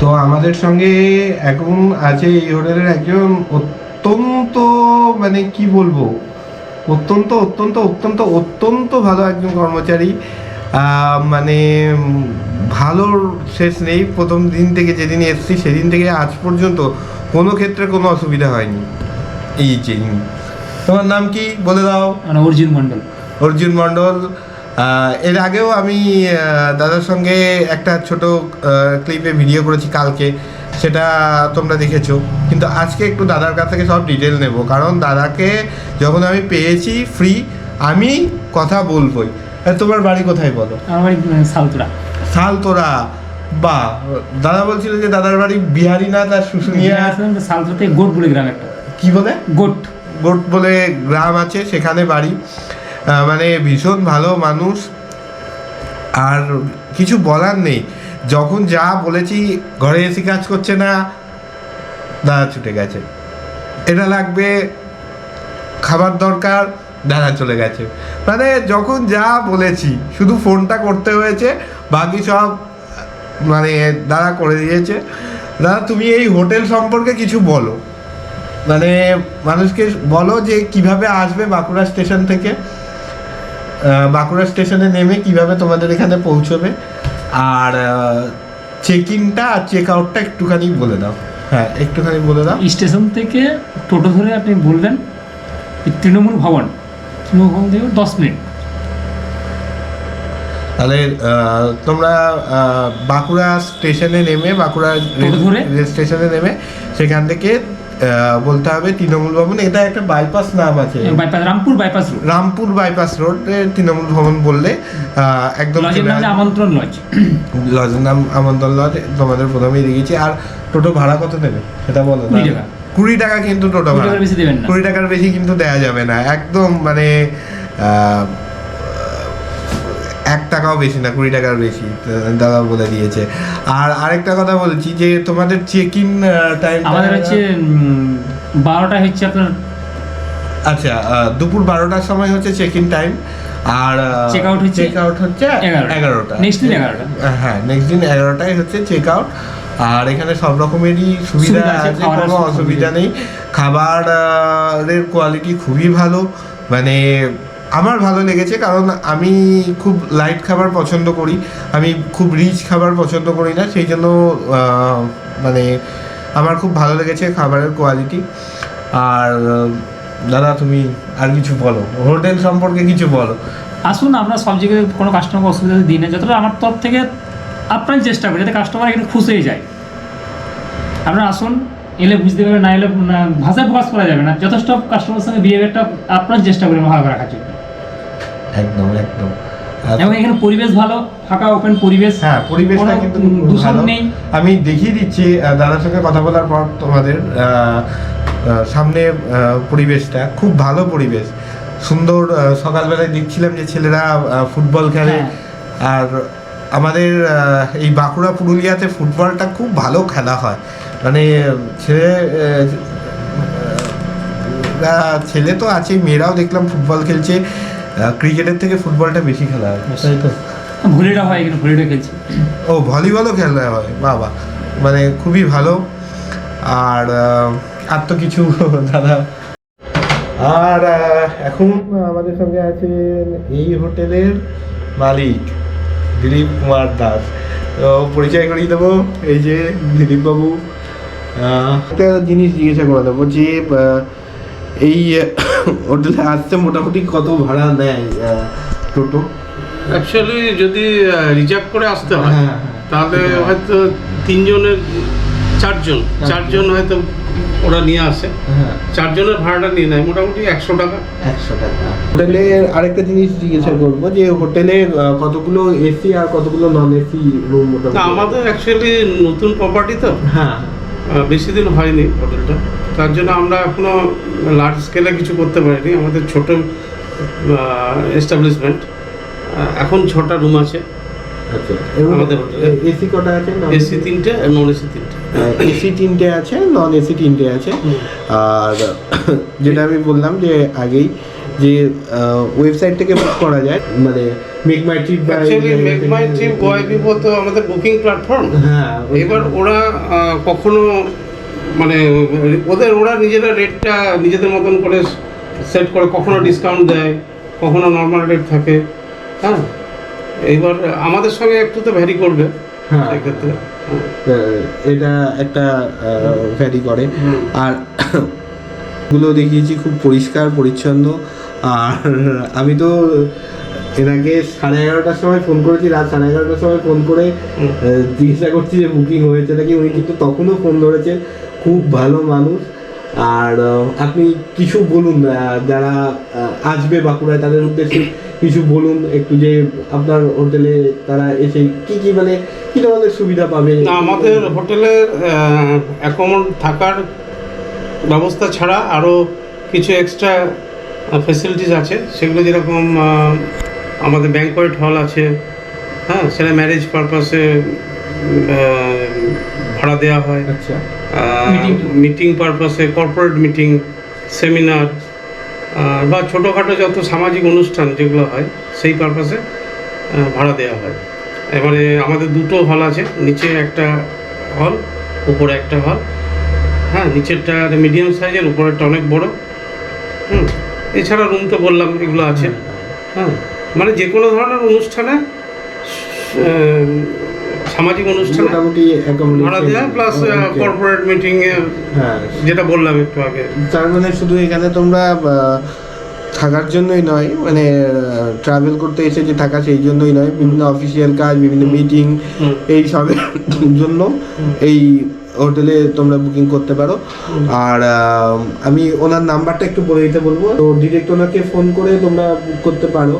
তো আমাদের সঙ্গে এখন আছে এই হোটেলের একজন অত্যন্ত মানে কি বলবো অত্যন্ত অত্যন্ত অত্যন্ত অত্যন্ত ভালো একজন কর্মচারী। মানে ভালোর শেষ নেই। প্রথম দিন থেকে যেদিন এসেছি সেদিন থেকে আজ পর্যন্ত কোনো ক্ষেত্রে কোনো অসুবিধা হয়নি। এই যে তোমার নাম কি বলে দাও? অর্জুন মণ্ডল। অর্জুন মণ্ডল। এর আগেও আমি দাদার সঙ্গে একটা ছোট ক্লিপে ভিডিও করেছি কালকে, সেটা তোমরা দেখেছো। কিন্তু আজকে একটু দাদার কাছ থেকে সব ডিটেল নেব, কারণ দাদাকে যখন আমি পেয়েছি ফ্রি আমি কথা বলবোই। তোমার বাড়ি কোথায় বলো? আমার বাড়ি সালতোরা। সালতোরা, বা দাদা বলছিল যে দাদার বাড়ি বিহারীনাথ আর শুশুনিয়া। সালতোরাতে গোট বলে গ্রাম একটা। কি বলে? গোট। গোট বলে গ্রাম আছে, সেখানে বাড়ি। মানে ভীষণ ভালো মানুষ, আর কিছু বলার নেই। যখন যা বলেছি ঘরে এসে কাজ করছে না, দাদা ছুটে গেছে, এটা লাগবে, খাবার দরকার, দাদা চলে গেছে। মানে যখন যা বলেছি শুধু ফোনটা করতে হয়েছে, বাকি সব মানে দাদা করে দিয়েছে। দাদা তুমি এই হোটেল সম্পর্কে কিছু বলো, মানে মানুষকে বলো যে কিভাবে আসবে বাঁকুড়া স্টেশন থেকে, বাঁকুড়া স্টেশনে নেমে কিভাবে তোমাদের এখানে পৌঁছবে, আর চেক ইনটা আর চেক আউটটা একটুখানি বলে দাও। হ্যাঁ, একটুখানি বলে দাও। স্টেশন থেকে টোটো ধরে আপনি বলবেন তৃণমূল ভবন থেকে 10 মিনিট। তাহলে তোমরা বাঁকুড়া স্টেশনে নেমে, বাঁকুড়া রেল স্টেশনে নেমে সেখান থেকে বলতে হবে তৃণমূল ভবন। এটা একটা বাইপাস নাম আছে, Rampur bypass road. Rampur bypass road Trinamool ভবন বললে একদম। আমন্ত্রণ লজ। লজের নাম আমন্ত্রণ লজ, তোমাদের প্রথমেই দেখেছি। আর টোটো ভাড়া কত দেবে সেটা বলো। 20 টাকা কিন্তু টোটো ভাড়া, 20 টাকার বেশি কিন্তু দেওয়া যাবে না একদম। মানে 1 টাকাও বেশি না, 20 টাকার বেশি দাদা বলে দিয়েছে। আর আরেকটা কথা বলছি যে তোমাদের চেক ইন টাইম আমাদের হচ্ছে 12টা হচ্ছে আপনার। আচ্ছা, দুপুর 12টার সময় হচ্ছে চেক ইন টাইম, আর চেক আউট হচ্ছে 11টা। নেক্সট দিন 11টা। হ্যাঁ, নেক্সট দিন 11টায় হচ্ছে চেক আউট। আর এখানে সব রকমেরই সুবিধা আছে, কোনো অসুবিধা নেই। খাবারের কোয়ালিটি খুবই ভালো, মানে আমার ভালো লেগেছে, কারণ আমি খুব লাইট খাবার পছন্দ করি, আমি খুব রিচ খাবার পছন্দ করি না, সেই জন্য মানে আমার খুব ভালো লেগেছে খাবারের কোয়ালিটি। আর দাদা তুমি আর কিছু বলো, হোটেল সম্পর্কে কিছু বলো। আসুন, আমরা সব জায়গায় কোনো কাস্টমারকে অসুবিধা দিই না, যতটা আমার তরফ থেকে আপনার চেষ্টা করি যাতে কাস্টমার এখানে খুশি হয়ে যায়। আপনারা আসুন, এলে বুঝতে পারবেন, না এলে ভাষায় প্রকাশ করা যাবে না। যথেষ্ট কাস্টমারের সঙ্গে বিহেভিয়ারটা আপনার চেষ্টা করি ভালো রাখার জন্য। একদম একদম। এবং এখানে পরিবেশ ভালো, ফাঁকা ওপেন পরিবেশ। হ্যাঁ, পরিবেশটা কিন্তু দূষণ নেই। আমি দেখিয়ে দিচ্ছি দাদার সঙ্গে কথা বলার পর তোমাদের সামনে পরিবেশটা খুব ভালো পরিবেশ, সুন্দর। সকালবেলায় দেখছিলাম যে ছেলেরা ফুটবল খেলে। আর আমাদের এই বাঁকুড়া পুরুলিয়াতে ফুটবলটা খুব ভালো খেলা হয়, মানে ছেলে তো আছেই, মেয়েরাও দেখলাম ফুটবল খেলছে। ক্রিকেটের থেকে ফুটবলটা বেশি খেলা হয়, তাই তো? ভলিটা হয় এখানে, ভলিটা খেলছে। ও, ভলিবলও খেলা হয়, বাবা, মানে খুবই ভালো। আর তো কিছু দাদা। আর এখন আমাদের সঙ্গে আছেন এই হোটেলের মালিক দিলীপ কুমার দাস। তো পরিচয় করিয়ে দেবো, এই যে দিলীপ বাবু। একটা জিনিস জিজ্ঞাসা করে দেবো যে এই হোটেলে আসতে মোটামুটি কত ভাড়া নেয় টোটো? অ্যাকচুয়ালি যদি রিজার্ভ করে আসতে হয় তাহলে হয়তো 3 জনের 4 জন হয়তো ওরা নিয়ে আসে। 4 জনের ভাড়াটা নিয়ে নেয় মোটামুটি 100 টাকা। 100 টাকা। হোটেলে আরেকটা জিনিস জিজ্ঞাসা করবো যে হোটেলে কতগুলো এসি আর কতগুলো নন এসি রুম? আমাদের অ্যাকচুয়ালি নতুন প্রপার্টি তো, বেশি দিন হয়নি হোটেলটা, তার জন্য আমরা এখনো লার্জ স্কেলে কিছু করতে পারিনি। আমাদের ছোট এস্টাবলিশমেন্ট, এখন 6টা রুম আছে আমাদের হোটেলে। এসি কটা আছে? এসি 3টে, নন এসি 3টে। এসি 3টে আছে, নন এসি 3টে আছে। আর যেটা আমি বললাম যে আগেই, যে ওয়েবসাইট থেকে বুক করা যায়, মানে মেক মাই ট্রিপ, অ্যাকচুয়ালি মেক মাই ট্রিপ গোয়াইবিবো তো আমাদের বুকিং প্ল্যাটফর্ম। হ্যাঁ, এবার ওরা কখনো মানে ওরা নিজেরা রেটটা নিজেদের মতন করে সেট করে, কখনো ডিসকাউন্ট দেয়, কখনো নর্মাল রেট থাকে। হ্যাঁ, এইবার আমাদের সঙ্গে একটু তো ভ্যারি করবে সেক্ষেত্রে। এটা একটা ভ্যারি করে। আর গুলো দেখিয়েছি খুব পরিষ্কার পরিচ্ছন্ন। আর আমি তো এর আগে 11:30টার সময় ফোন করেছি, রাত 11:30টার সময় ফোন করে জিজ্ঞাসা করছি যে বুকিং হয়েছে নাকি। উনি কিন্তু তখনও ফোন ধরেছেন, খুব ভালো মানুষ। আর আপনি কিছু বলুন যারা আসবে বাঁকুড়ায়, তাদের উদ্দেশ্যে কিছু বলুন একটু, যে আপনার হোটেলে তারা এসে কি মানে কি ধরনের সুবিধা পাবে। আমাদের হোটেলে থাকার ব্যবস্থা ছাড়া আরও কিছু এক্সট্রা ফেসিলিটিস আছে, সেগুলো যেরকম আমাদের ব্যাঙ্কোয়েট হল আছে। হ্যাঁ, সেটা ম্যারেজ পারপাসে ভাড়া দেওয়া হয়। আচ্ছা, মিটিং পারপাসে, কর্পোরেট মিটিং, সেমিনার বা ছোটোখাটো যত সামাজিক অনুষ্ঠান যেগুলো হয় সেই পারপাসে ভাড়া দেওয়া হয়। এবারে আমাদের দুটো হল আছে, নিচে একটা হল, উপরে একটা হল। হ্যাঁ, নিচেরটা মিডিয়াম সাইজের, উপরেরটা অনেক বড়। এছাড়া রুম তো বললাম এগুলো আছে। হ্যাঁ, মানে যে কোনো ধরনের অনুষ্ঠানে, সামাজিক অনুষ্ঠানে ভাড়া দেওয়া, প্লাস কর্পোরেট মিটিংয়ে যেটা বললাম একটু আগে। তার মানে শুধু এখানে তোমরা থাকার জন্যই নয়, মানে ট্রাভেল করতে এসে যে থাকা সেই জন্যই নয়, বিভিন্ন অফিসিয়াল কাজ, বিভিন্ন মিটিং, এই সবের জন্য এই হোটেলে তোমরা বুকিং করতে পারো। আর আমি ওনার নাম্বারটা একটু বলে দিতে বলবো, তো ডিরেক্ট ওনাকে ফোন করে তোমরা বুক করতে পারো।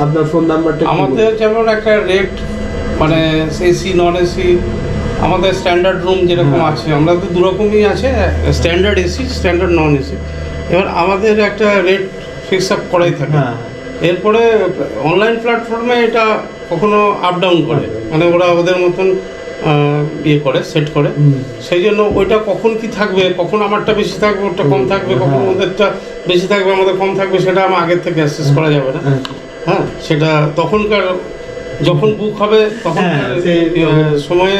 আপনার ফোন নাম্বারটা? আমাদের যেমন একটা রেট, মানে এসি নন এসি, আমাদের স্ট্যান্ডার্ড রুম যেরকম আছে, আমরা তো দুরকমই আছে, standard AC, standard non AC. এবার আমাদের একটা রেট ফিক্স আপ করাই থাকে। এরপরে অনলাইন প্ল্যাটফর্মে এটা কখনো আপ ডাউন করে, মানে ওরা ওদের মতন ইয়ে করে, সেট করে। সেই জন্য ওইটা কখন কি থাকবে, কখন আমারটা বেশি থাকবে, ওটা কম থাকবে, কখন ওদেরটা বেশি থাকবে, আমাদের কম থাকবে, সেটা আমার আগের থেকে অ্যাসেস করা যাবে না। হ্যাঁ, সেটা তখনকার যখন বুক হবে তখন সময়ে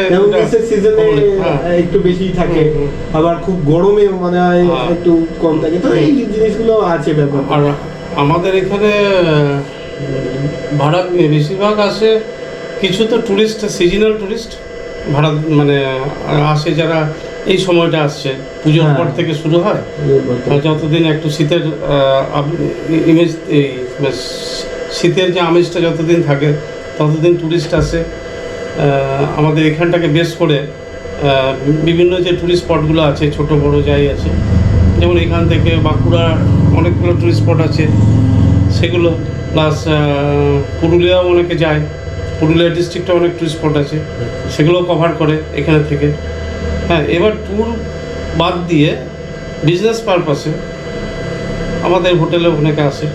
একটু বেশি থাকে, আবার খুব গরমে মনে হয় একটু কম থাকে। তো এই জিনিসগুলো আছে ব্যাপার। আর আমাদের এখানে ভাড়া বেশিরভাগ আসে, কিছু তো টুরিস্ট, সিজনাল টুরিস্ট ভাড়া মানে আসে, যারা এই সময়টা আসছে, পুজোর পর থেকে শুরু হয়, যতদিন একটু শীতের ইমেজ, শীতের যে আমেজটা যতদিন থাকে ততদিন টুরিস্ট আসে। আমাদের এখানটাকে বেস করে বিভিন্ন যে টুরিস্ট স্পটগুলো আছে, ছোট বড় যাই আছে, যেমন এখান থেকে বাঁকুড়ার অনেকগুলো টুরিস্ট স্পট আছে, সেগুলো প্লাস পুরুলিয়াও অনেকে যায়, পুরুলিয়া ডিস্ট্রিক্টে অনেক টুরিস্ট স্পট আছে, সেগুলো কভার করে এখানে থেকে। হ্যাঁ, এবার ট্যুর বাদ দিয়ে বিজনেস পারপাসে আমাদের হোটেলে অনেকে আসে,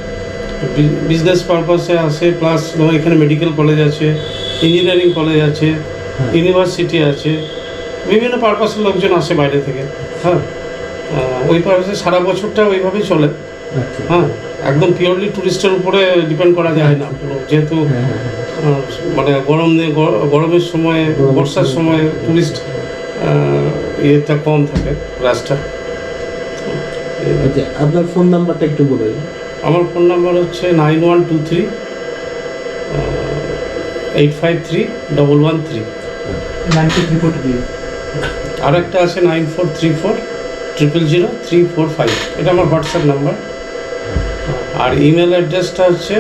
বিজনেস পারপাসে আসে, প্লাস এখানে মেডিকেল কলেজ আছে, ইঞ্জিনিয়ারিং কলেজ আছে, ইউনিভার্সিটি আছে, বিভিন্ন পারপাসের লোকজন আসে বাইরে থেকে। হ্যাঁ, ওই পারপাসে সারা বছরটা ওইভাবেই চলে। হ্যাঁ, একদম পিওরলি টুরিস্টের উপরে ডিপেন্ড করা যায় না পুরো, যেহেতু মানে গরমের সময়, বর্ষার সময় টুরিস্ট ইয়েটা কম থাকে, রাস্তা। আপনার ফোন নাম্বারটা একটু বলে দিন। আমার ফোন নাম্বার হচ্ছে 9123 853 113। আর একটা আছে 9434 000 345। এটা আমার হোয়াটসঅ্যাপ নাম্বার। আর ইমেল অ্যাড্রেসটা হচ্ছে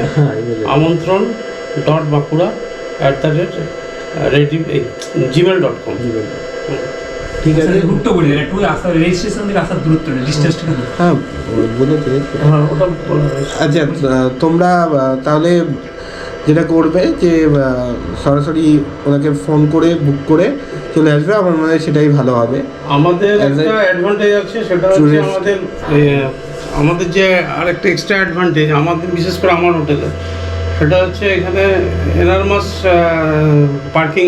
amantron.bankura@gmail.com। ঠিক আছে, রুটটা বলি, একটু আসার রেজিস্ট্রেশন থেকে আসার দূরত্বটা, ডিসটেন্সটা। হ্যাঁ বলেছে। আচ্ছা, তোমরা তাহলে যেটা করবে যে সরাসরি ওনাকে ফোন করে বুক করে চলে আসবে, আমার মনে হয় সেটাই ভালো হবে। আমাদের একটা অ্যাডভান্টেজ আছে, সেটা হচ্ছে আমাদের যে আরেকটা এক্সট্রা অ্যাডভান্টেজ আমাদের, বিশেষ করে আমার হোটেলে, সেটা হচ্ছে এখানে এনারমাস পার্কিং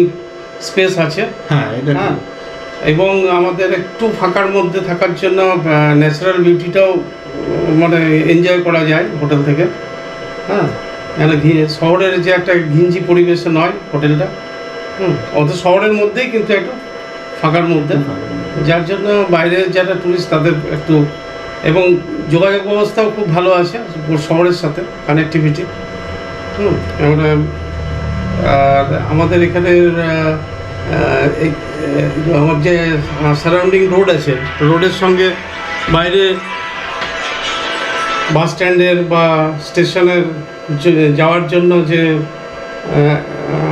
স্পেস আছে। হ্যাঁ, এবং আমাদের একটু ফাঁকার মধ্যে থাকার জন্য ন্যাচারাল বিউটিটাও মানে এনজয় করা যায় হোটেল থেকে। হ্যাঁ, শহরের যে একটা ঘিঞ্জি পরিবেশে নয় হোটেলটা, অত শহরের মধ্যেই কিন্তু একটু ফাঁকার মধ্যে, যার জন্য বাইরের যারা টুরিস্ট তাদের একটু, এবং যোগাযোগ ব্যবস্থাও খুব ভালো আছে শহরের সাথে, কানেক্টিভিটি। আমরা আর আমাদের এখানের আমার যে সারাউন্ডিং রোড আছে, রোডের সঙ্গে বাইরে বাস স্ট্যান্ডের বা স্টেশনের যাওয়ার জন্য যে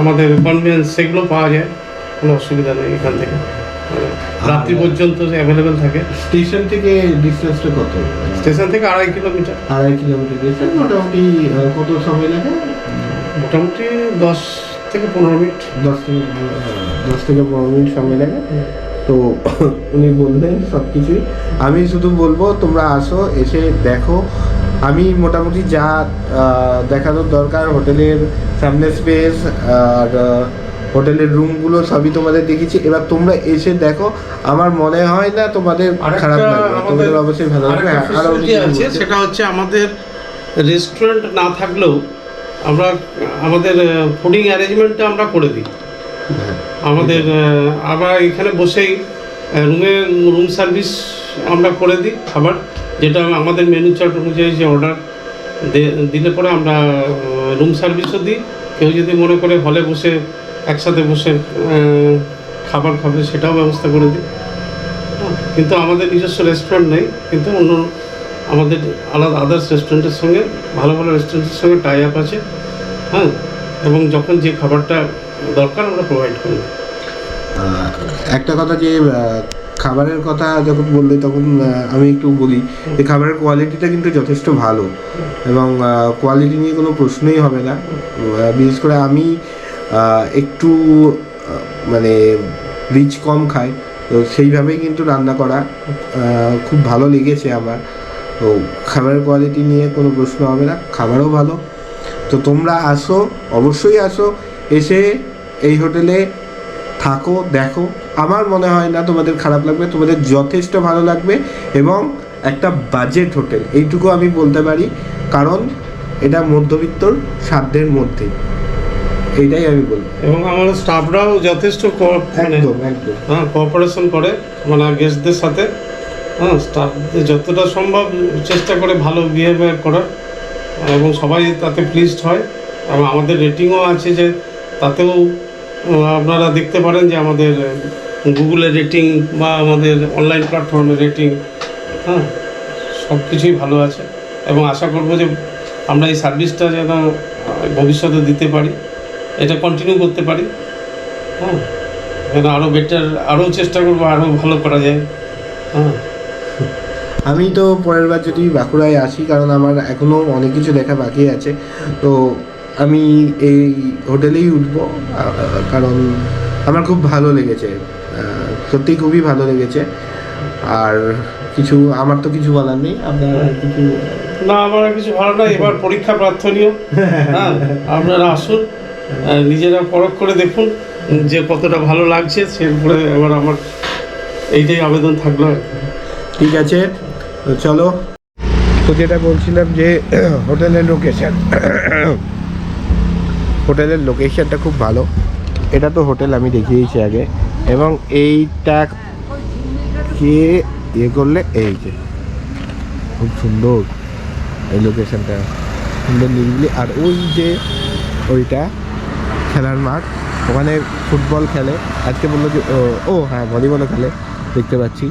আমাদের কনভেন্স, সেগুলো পাওয়া যায়, কোনো অসুবিধা নেই। এখান থেকে রাত্রি পর্যন্ত অ্যাভেলেবেল থাকে। স্টেশন থেকে ডিস্টেন্সটা কত? স্টেশন থেকে 2.5 কিলোমিটার। 2.5 kilometre distance. মোটামুটি কত সময় লাগে? মোটামুটি 10 থেকে 15 মিনিট। 10 থেকে 15 মিনিট সময় লাগে। তো উনি বললেন সব কিছুই। আমি শুধু বলবো তোমরা আসো, এসে দেখো। আমি মোটামুটি যা দেখানোর দরকার, হোটেলের সামনে স্পেস আর হোটেলের রুমগুলো সবই তোমাদের দেখেছি। এবার তোমরা এসে দেখো, আমার মনে হয় না তোমাদের খারাপ লাগবে, তোমাদের অবশ্যই ভালো লাগবে। সেটা হচ্ছে আমাদের রেস্টুরেন্ট না থাকলেও আমরা আমাদের ফুডিং অ্যারেঞ্জমেন্টটা আমরা করে দিই। আমাদের আমরা এখানে বসেই রুম সার্ভিস আমরা করে দিই খাবার, যেটা আমাদের মেনু চার্ট অনুযায়ী যে অর্ডার দিলে পরে আমরা রুম সার্ভিসও দিই। কেউ যদি মনে করে হলে বসে একসাথে বসে খাবার খাবে, সেটাও ব্যবস্থা করে দিই। কিন্তু আমাদের নিজস্ব রেস্টুরেন্ট নেই, কিন্তু অন্য আমাদের আলাদা আদার্স রেস্টুরেন্টের সঙ্গে, ভালো ভালো রেস্টুরেন্টের সঙ্গে টাই আপ আছে। এবং যখন যে খাবারটা দরকার আমরা প্রোভাইড করি। একটা কথা, যে খাবারের কথা যখন বললে তখন আমি একটু বলি যে খাবারের কোয়ালিটিটা কিন্তু যথেষ্ট ভালো, এবং কোয়ালিটি নিয়ে কোনো প্রশ্নই হবে না। বিশেষ করে আমি একটু মানে রিচ কম খাই, তো সেইভাবেই কিন্তু রান্না করা খুব ভালো লেগেছে আমার। তো খাবারের কোয়ালিটি নিয়ে কোনো প্রশ্ন হবে না, খাবারও ভালো। তো তোমরা আসো, অবশ্যই আসো, এসে এই হোটেলে থাকো, দেখো। আমার মনে হয় না তোমাদের খারাপ লাগবে, তোমাদের যথেষ্ট ভালো লাগবে। এবং একটা বাজেট হোটেল, এইটুকু আমি বলতে পারি, কারণ এটা মধ্যবিত্তর সাধ্যের মধ্যে, এইটাই আমি বলবো। এবং আমাদের স্টাফরাও যথেষ্ট একদম কোঅপারেশন করে, মানে গেস্টদের সাথে। স্টাফ যতটা সম্ভব চেষ্টা করে ভালো বিহেভিয়ার করার, এবং সবাই তাতে প্লিজড হয়। এবং আমাদের রেটিংও আছে, যে তাতেও আপনারা দেখতে পারেন যে আমাদের গুগলের রেটিং বা আমাদের অনলাইন প্ল্যাটফর্মের রেটিং, সব কিছুই ভালো আছে। এবং আশা করবো যে আমরা এই সার্ভিসটা যেন ভবিষ্যতে দিতে পারি, এটা কন্টিনিউ করতে পারি। যেন আরও বেটার, আরও চেষ্টা করবো আরও ভালো করা যায়। আমি তো পরের বার যদি বাঁকুড়ায় আসি, কারণ আমার এখনও অনেক কিছু দেখা বাকি আছে, তো আমি এই হোটেলেই উঠবো, কারণ আমার খুব ভালো লেগেছে, সত্যি খুবই ভালো লেগেছে। আর কিছু আমার তো কিছু বলার নেই। আপনার কিছু? না, আমার কিছু ভালো না। এবার পরীক্ষা প্রার্থনীয়। আপনারা আসুন, নিজেরা পরখ করে দেখুন যে কতটা ভালো লাগছে, সেরপরে এবার আমার এইটাই আবেদন থাকলো। ঠিক আছে, তো চলো। তো যেটা বলছিলাম যে হোটেলের লোকেশনটা খুব ভালো। এটা তো হোটেল আমি দেখিয়েছি আগে, এবং এইটা কে ইয়ে করলে, এই যে খুব সুন্দর এই লোকেশনটা, সুন্দর নিরিবিলি। আর ওই যে ওইটা খেলার মাঠ, ওখানে ফুটবল খেলে। আজকে বললো যে ও হ্যাঁ, ভলিবলও খেলে, দেখতে পাচ্ছি।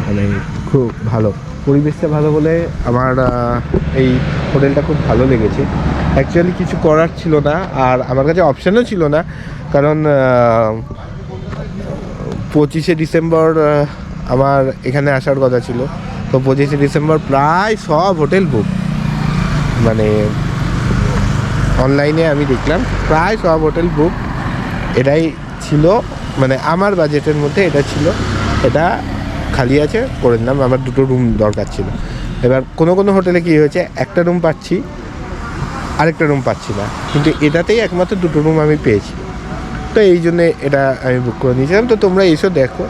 মানে খুব ভালো, পরিবেশটা ভালো বলে আমার এই হোটেলটা খুব ভালো লেগেছে। অ্যাকচুয়ালি কিছু করার ছিল না, আর আমার কাছে অপশানও ছিল না, কারণ 25শে ডিসেম্বর আমার এখানে আসার কথা ছিল। তো 25শে ডিসেম্বর প্রায় সব হোটেল বুক, মানে অনলাইনে আমি দেখলাম প্রায় সব হোটেল বুক। এটাই ছিল, মানে আমার বাজেটের মধ্যে এটা ছিল, এটা খালি আছে করে দিলাম। আমার 2টো রুম দরকার ছিল। এবার কোনো কোনো হোটেলে কী হয়েছে, একটা রুম পাচ্ছি, আরেকটা রুম পাচ্ছি না, কিন্তু এটাতেই একমাত্র 2টো রুম আমি পেয়েছি। তো এই জন্যে এটা আমি বুক করে নিয়েছিলাম। তো তোমরা এসো, দেখো।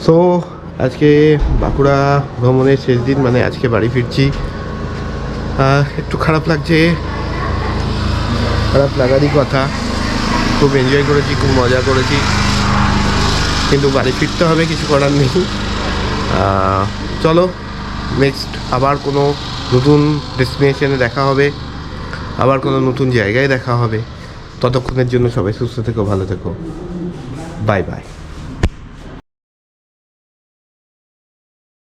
সো আজকে বাঁকুড়া ভ্রমণের শেষ দিন, মানে আজকে বাড়ি ফিরছি। একটু খারাপ লাগছে, খারাপ লাগারই কথা। খুব এনজয় করেছি, খুব মজা করেছি, কিন্তু বাড়ি ফিরতে হবে, কিছু করার নেই। চলো নেক্সট আবার কোনো নতুন ডেস্টিনেশনে দেখা হবে, আবার কোনো নতুন জায়গায় দেখা হবে। ততক্ষণের জন্য সবাই সুস্থ থেকো, ভালো থেকো, বাই বাই।